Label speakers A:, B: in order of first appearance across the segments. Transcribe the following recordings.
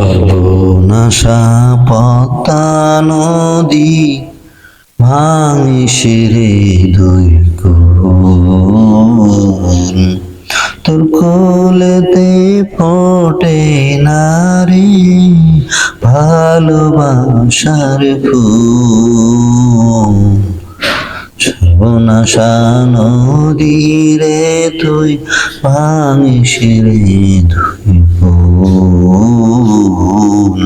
A: সর্বনাশা পদ্মা নদী ভাঙিসিরে দুই কুল, তোর কোলেতে ফোটে নারী ভালোবাসার ফুল। সর্বনাশা নদী রে তুই ভাঙিসিরে দুই কুল,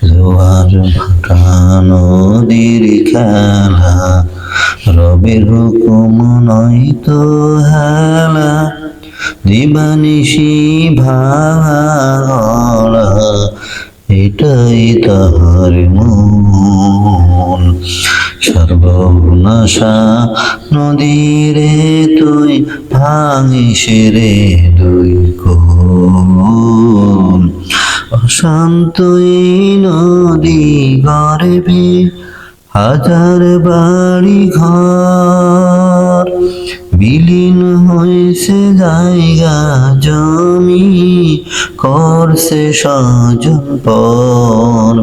A: জোয়ার ভাটা নদীর খেলা রবের হুকুম নয়তো হেলা, দিবানিশি ভাঙা এটাই তাহার মন। সর্বনাশা নদীরে তুই ভাঙিসিরে দুই কুল, অশান্তই নদী গর্বে হাজার বাড়ি ঘর, বিলীন হয়েছে জায়গা জমি করছে স্বজন পর।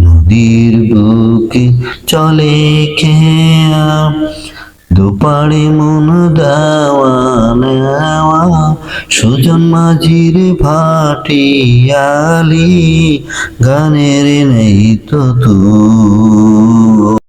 A: নদীর বুকে চলে খেয়া দুপাড়ে মন দেওয়া নেওয়া, সুজন মাঝির ভাটিয়ালি গানের নেই তো তুই।